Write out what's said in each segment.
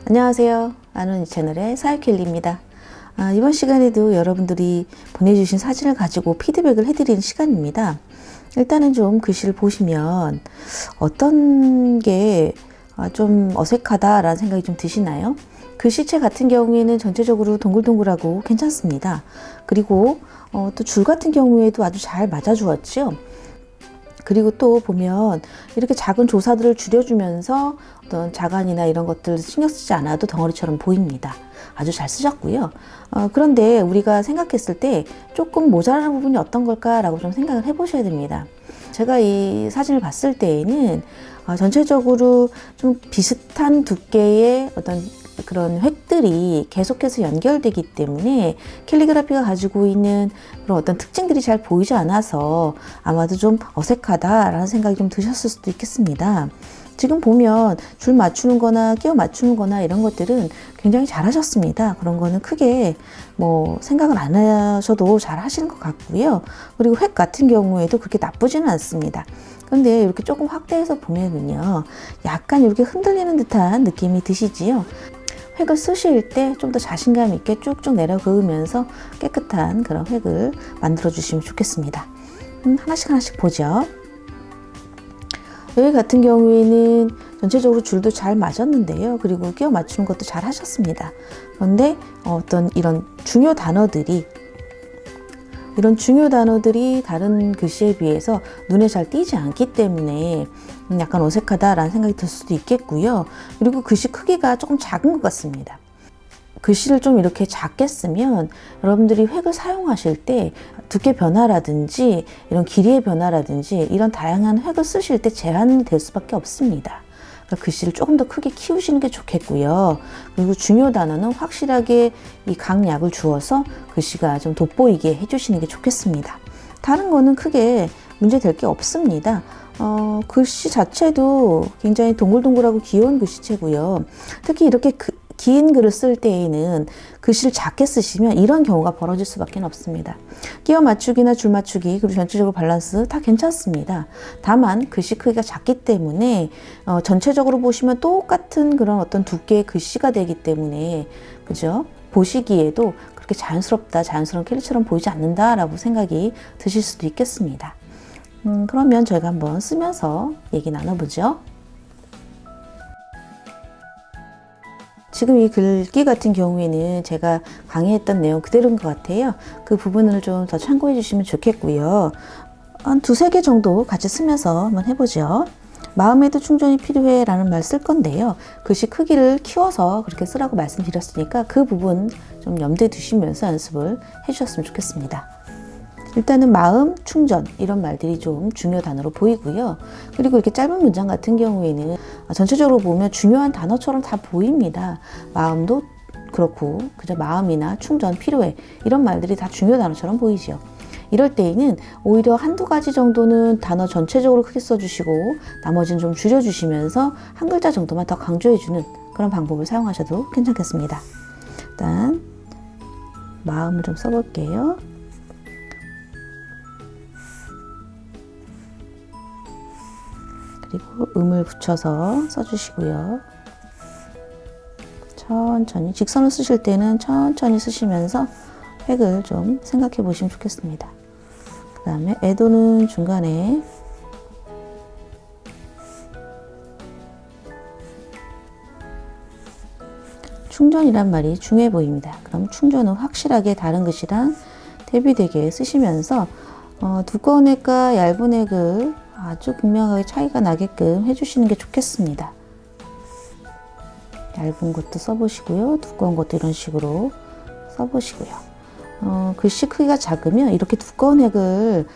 안녕하세요. 아는 이 채널의 사유켈리입니다. 이번 시간에도 여러분들이 보내주신 사진을 가지고 피드백을 해드리는 시간입니다. 일단은 좀 글씨를 보시면 어떤 게 좀 어색하다라는 생각이 좀 드시나요? 글씨체 같은 경우에는 전체적으로 동글동글하고 괜찮습니다. 그리고 또 줄 같은 경우에도 아주 잘 맞아 주었죠. 그리고 또 보면 이렇게 작은 조사들을 줄여주면서 어떤 자간이나 이런 것들 신경 쓰지 않아도 덩어리처럼 보입니다. 아주 잘 쓰셨고요. 그런데 우리가 생각했을 때 조금 모자라는 부분이 어떤 걸까라고 좀 생각을 해보셔야 됩니다. 제가 이 사진을 봤을 때에는 전체적으로 좀 비슷한 두께의 어떤 그런 획들이 계속해서 연결되기 때문에 캘리그라피가 가지고 있는 그런 어떤 특징들이 잘 보이지 않아서 아마도 좀 어색하다라는 생각이 좀 드셨을 수도 있겠습니다. 지금 보면 줄 맞추는 거나 끼워 맞추는 거나 이런 것들은 굉장히 잘 하셨습니다. 그런 거는 크게 뭐 생각을 안 하셔도 잘 하시는 것 같고요. 그리고 획 같은 경우에도 그렇게 나쁘지는 않습니다. 그런데 이렇게 조금 확대해서 보면은요, 약간 이렇게 흔들리는 듯한 느낌이 드시지요. 획을 쓰실 때 좀 더 자신감 있게 쭉쭉 내려 그으면서 깨끗한 그런 획을 만들어 주시면 좋겠습니다. 하나씩 보죠. 여기 같은 경우에는 전체적으로 줄도 잘 맞았는데요. 그리고 끼워 맞추는 것도 잘 하셨습니다. 그런데 어떤 이런 중요 단어들이 다른 글씨에 비해서 눈에 잘 띄지 않기 때문에 약간 어색하다라는 생각이 들 수도 있겠고요. 그리고 글씨 크기가 조금 작은 것 같습니다. 글씨를 좀 이렇게 작게 쓰면 여러분들이 획을 사용하실 때 두께 변화라든지 이런 길이의 변화라든지 이런 다양한 획을 쓰실 때 제한이 될 수밖에 없습니다. 그러니까 글씨를 조금 더 크게 키우시는 게 좋겠고요. 그리고 중요 단어는 확실하게 이 강약을 주어서 글씨가 좀 돋보이게 해주시는 게 좋겠습니다. 다른 거는 크게 문제될 게 없습니다. 글씨 자체도 굉장히 동글동글하고 귀여운 글씨체고요. 특히 이렇게 긴 글을 쓸 때에는 글씨를 작게 쓰시면 이런 경우가 벌어질 수밖에 없습니다. 끼워 맞추기나 줄 맞추기 그리고 전체적으로 밸런스 다 괜찮습니다. 다만 글씨 크기가 작기 때문에 전체적으로 보시면 똑같은 그런 어떤 두께의 글씨가 되기 때문에 그죠? 보시기에도 그렇게 자연스러운 캘리처럼 보이지 않는다라고 생각이 드실 수도 있겠습니다. 그러면 저희가 한번 쓰면서 얘기 나눠보죠. 지금 이 글귀 같은 경우에는 제가 강의했던 내용 그대로인 것 같아요. 그 부분을 좀 더 참고해 주시면 좋겠고요. 한 두세 개 정도 같이 쓰면서 한번 해보죠. 마음에도 충전이 필요해 라는 말 쓸 건데요. 글씨 크기를 키워서 그렇게 쓰라고 말씀드렸으니까 그 부분 좀 염두에 두시면서 연습을 해주셨으면 좋겠습니다. 일단은 마음, 충전 이런 말들이 좀 중요 단어로 보이고요. 그리고 이렇게 짧은 문장 같은 경우에는 전체적으로 보면 중요한 단어처럼 다 보입니다. 마음도 그렇고 그저 마음이나 충전, 필요해 이런 말들이 다 중요 단어처럼 보이죠. 이럴 때에는 오히려 한두 가지 정도는 단어 전체적으로 크게 써주시고 나머지는 좀 줄여주시면서 한 글자 정도만 더 강조해주는 그런 방법을 사용하셔도 괜찮겠습니다. 일단 마음을 좀 써볼게요. 그리고 음을 붙여서 써주시고요. 천천히 직선을 쓰실 때는 천천히 쓰시면서 획을 좀 생각해 보시면 좋겠습니다. 그 다음에 애도는 중간에 충전이란 말이 중요해 보입니다. 그럼 충전은 확실하게 다른 글씨랑 대비되게 쓰시면서 두꺼운 획과 얇은 획을 아주 극명하게 차이가 나게끔 해주시는 게 좋겠습니다. 얇은 것도 써보시고요. 두꺼운 것도 이런 식으로 써보시고요. 글씨 크기가 작으면 이렇게 두꺼운 획을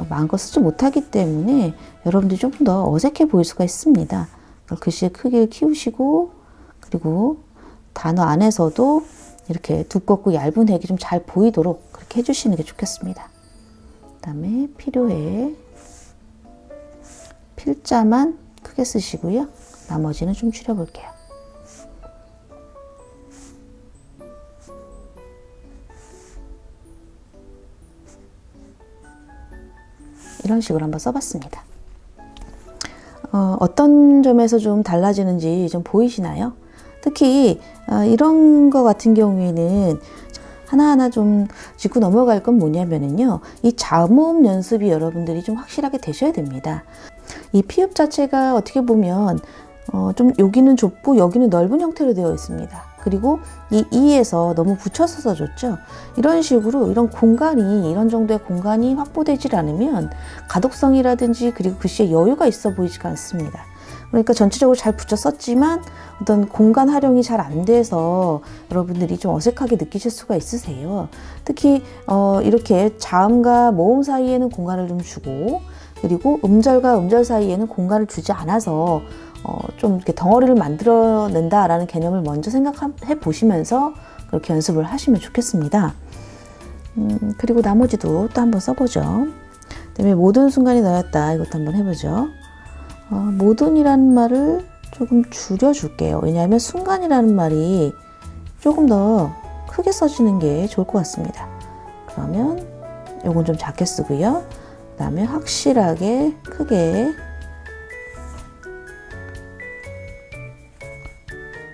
마음껏 쓰지 못하기 때문에 여러분들이 조금 더 어색해 보일 수가 있습니다. 글씨의 크기를 키우시고 그리고 단어 안에서도 이렇게 두껍고 얇은 획이 좀 잘 보이도록 그렇게 해주시는 게 좋겠습니다. 그 다음에 필요해. 필자만 크게 쓰시고요. 나머지는 좀 줄여볼게요. 이런 식으로 한번 써봤습니다. 어떤 점에서 좀 달라지는지 좀 보이시나요? 특히 이런 거 같은 경우에는 하나하나 좀 짚고 넘어갈 건 뭐냐면은요, 이 자음호흡 연습이 여러분들이 좀 확실하게 되셔야 됩니다. 이 피읍 자체가 어떻게 보면 좀 여기는 좁고 여기는 넓은 형태로 되어 있습니다. 그리고 이 이에서 너무 붙여서 써줬죠. 이런 식으로 이런 공간이, 이런 정도의 공간이 확보되질 않으면 가독성이라든지 그리고 글씨에 여유가 있어 보이지가 않습니다. 그러니까 전체적으로 잘 붙여 썼지만 어떤 공간 활용이 잘 안 돼서 여러분들이 좀 어색하게 느끼실 수가 있으세요. 특히 이렇게 자음과 모음 사이에는 공간을 좀 주고, 그리고 음절과 음절 사이에는 공간을 주지 않아서 좀 이렇게 덩어리를 만들어낸다라는 개념을 먼저 생각해 보시면서 그렇게 연습을 하시면 좋겠습니다. 그리고 나머지도 또 한번 써보죠. 그다음에 모든 순간이 너였다, 이것도 한번 해보죠. 모든이라는 말을 조금 줄여줄게요. 왜냐하면 순간이라는 말이 조금 더 크게 써지는 게 좋을 것 같습니다. 그러면 요건 좀 작게 쓰고요. 그 다음에 확실하게 크게,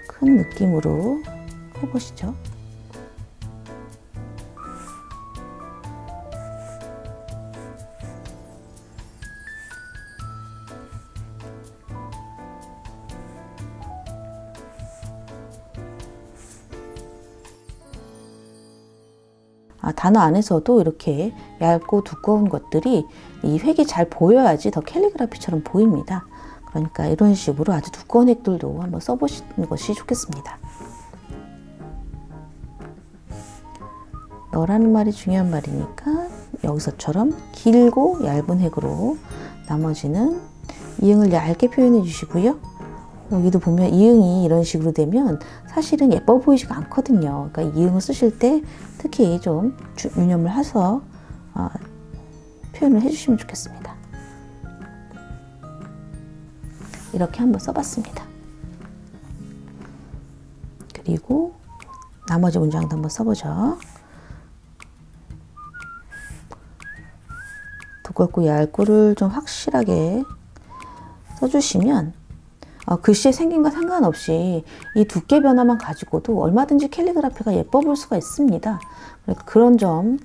큰 느낌으로 해보시죠. 단어 안에서도 이렇게 얇고 두꺼운 것들이 이 획이 잘 보여야지 더 캘리그라피처럼 보입니다. 그러니까 이런 식으로 아주 두꺼운 획들도 한번 써보시는 것이 좋겠습니다. 너라는 말이 중요한 말이니까 여기서처럼 길고 얇은 획으로, 나머지는 이응을 얇게 표현해 주시고요. 여기도 보면 이응이 이런 식으로 되면 사실은 예뻐 보이지가 않거든요. 그러니까 이응을 쓰실 때 특히 좀 유념을 해서 표현을 해주시면 좋겠습니다. 이렇게 한번 써봤습니다. 그리고 나머지 문장도 한번 써보죠. 두껍고 얇고를 좀 확실하게 써주시면 글씨의 생김과 상관없이 이 두께 변화만 가지고도 얼마든지 캘리그라피가 예뻐 보일 수가 있습니다. 그러니까 그런 점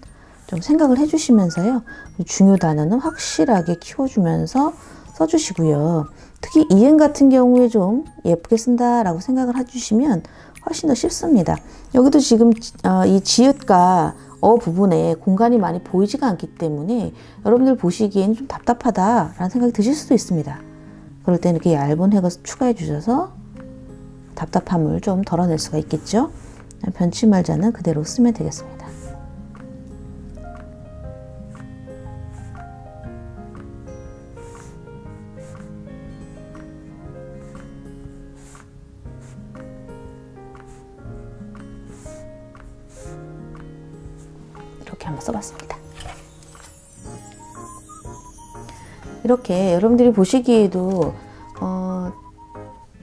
좀 생각을 해주시면서요, 중요 단어는 확실하게 키워주면서 써주시고요. 특히 이응 같은 경우에 좀 예쁘게 쓴다라고 생각을 해주시면 훨씬 더 쉽습니다. 여기도 지금 이 지읒과 부분에 공간이 많이 보이지가 않기 때문에 여러분들 보시기엔 좀 답답하다라는 생각이 드실 수도 있습니다. 그럴 때는 이렇게 얇은 획을 추가해 주셔서 답답함을 좀 덜어낼 수가 있겠죠. 변치 말자는 그대로 쓰면 되겠습니다. 이렇게 한번 써봤습니다. 이렇게 여러분들이 보시기에도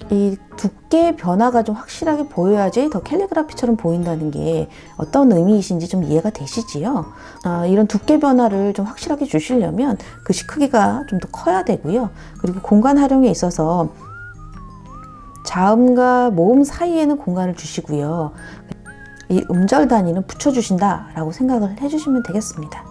이 두께 변화가 좀 확실하게 보여야지 더 캘리그라피처럼 보인다는 게 어떤 의미이신지 좀 이해가 되시지요? 이런 두께 변화를 좀 확실하게 주시려면 글씨 크기가 좀 더 커야 되고요. 그리고 공간 활용에 있어서 자음과 모음 사이에는 공간을 주시고요. 이 음절 단위는 붙여주신다 라고 생각을 해주시면 되겠습니다.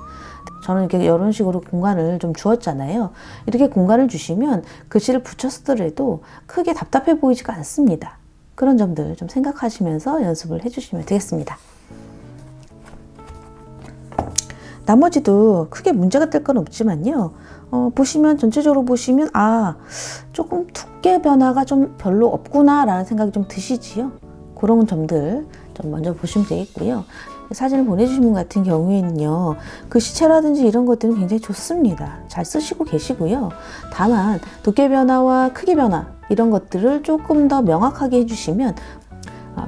저는 이렇게 이런 식으로 공간을 좀 주었잖아요. 이렇게 공간을 주시면 글씨를 붙여 쓰더라도 크게 답답해 보이지가 않습니다. 그런 점들 좀 생각하시면서 연습을 해주시면 되겠습니다. 나머지도 크게 문제가 될 건 없지만요. 보시면 전체적으로 보시면 조금 두께 변화가 좀 별로 없구나 라는 생각이 좀 드시지요. 그런 점들 좀 먼저 보시면 되겠고요. 사진을 보내주신 분 같은 경우에는요, 글씨체라든지 이런 것들은 굉장히 좋습니다. 잘 쓰시고 계시고요. 다만 두께 변화와 크기 변화 이런 것들을 조금 더 명확하게 해주시면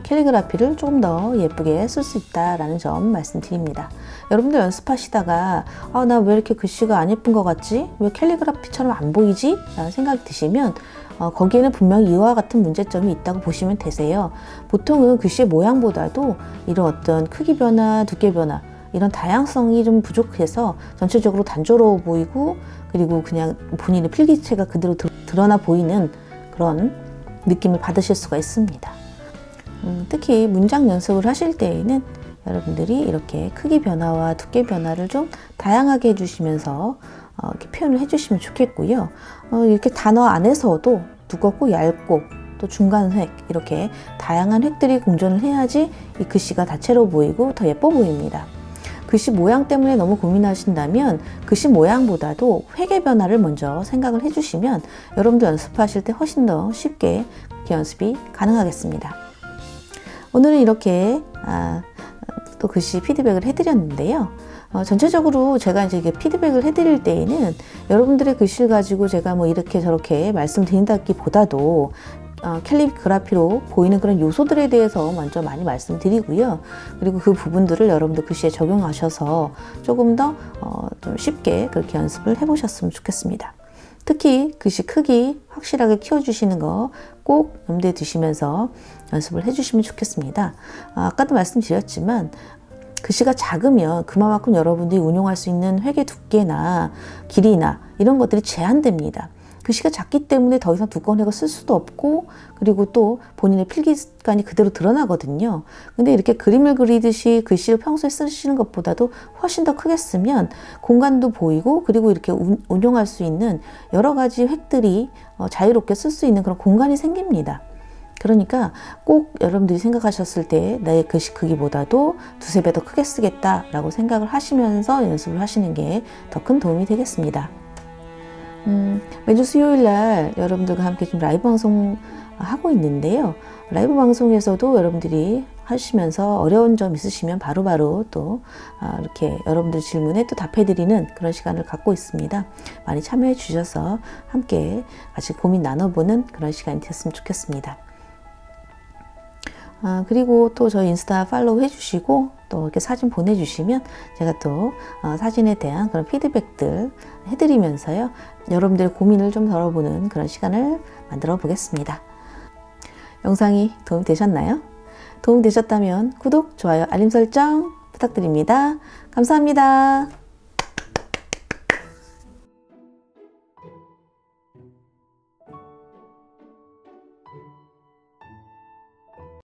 캘리그라피를 조금 더 예쁘게 쓸 수 있다라는 점 말씀드립니다. 여러분들 연습하시다가 나 왜 이렇게 글씨가 안 예쁜 것 같지? 왜 캘리그라피처럼 안 보이지? 라는 생각이 드시면 거기에는 분명히 이와 같은 문제점이 있다고 보시면 되세요. 보통은 글씨의 모양보다도 이런 어떤 크기 변화, 두께 변화 이런 다양성이 좀 부족해서 전체적으로 단조로워 보이고, 그리고 그냥 본인의 필기체가 그대로 드러나 보이는 그런 느낌을 받으실 수가 있습니다. 특히 문장 연습을 하실 때에는 여러분들이 이렇게 크기 변화와 두께 변화를 좀 다양하게 해주시면서 이렇게 표현을 해주시면 좋겠고요. 이렇게 단어 안에서도 두껍고 얇고 또 중간 획, 이렇게 다양한 획들이 공존을 해야지 이 글씨가 다채로워 보이고 더 예뻐 보입니다. 글씨 모양 때문에 너무 고민하신다면 글씨 모양보다도 획의 변화를 먼저 생각을 해주시면 여러분도 연습하실 때 훨씬 더 쉽게 연습이 가능하겠습니다. 오늘은 이렇게 또 글씨 피드백을 해드렸는데요. 전체적으로 제가 이제 이게 피드백을 해드릴 때에는 여러분들의 글씨를 가지고 제가 뭐 이렇게 저렇게 말씀드린다기보다도 캘리그라피로 보이는 그런 요소들에 대해서 먼저 많이 말씀드리고요. 그리고 그 부분들을 여러분들 글씨에 적용하셔서 조금 더 좀 쉽게 그렇게 연습을 해보셨으면 좋겠습니다. 특히 글씨 크기 확실하게 키워주시는 거 꼭 염두에 두시면서 연습을 해주시면 좋겠습니다. 아까도 말씀드렸지만 글씨가 작으면 그만큼 여러분들이 운용할 수 있는 획의 두께나 길이나 이런 것들이 제한됩니다. 글씨가 작기 때문에 더 이상 두꺼운 획을 쓸 수도 없고, 그리고 또 본인의 필기 습관이 그대로 드러나거든요. 근데 이렇게 그림을 그리듯이 글씨를 평소에 쓰시는 것보다도 훨씬 더 크게 쓰면 공간도 보이고, 그리고 이렇게 운용할 수 있는 여러 가지 획들이 자유롭게 쓸 수 있는 그런 공간이 생깁니다. 그러니까 꼭 여러분들이 생각하셨을 때 내 글씨 크기보다도 두세 배 더 크게 쓰겠다라고 생각을 하시면서 연습을 하시는 게 더 큰 도움이 되겠습니다. 매주 수요일 날 여러분들과 함께 좀 라이브 방송 하고 있는데요. 라이브 방송에서도 여러분들이 하시면서 어려운 점 있으시면 바로바로 또 이렇게 여러분들 질문에 또 답해드리는 그런 시간을 갖고 있습니다. 많이 참여해 주셔서 함께 같이 고민 나눠보는 그런 시간이 됐으면 좋겠습니다. 그리고 또 저희 인스타 팔로우 해주시고 또 이렇게 사진 보내주시면 제가 또 사진에 대한 그런 피드백들 해드리면서요, 여러분들의 고민을 좀 덜어보는 그런 시간을 만들어 보겠습니다. 영상이 도움이 되셨나요? 도움 되셨다면 구독, 좋아요, 알림 설정 부탁드립니다. 감사합니다.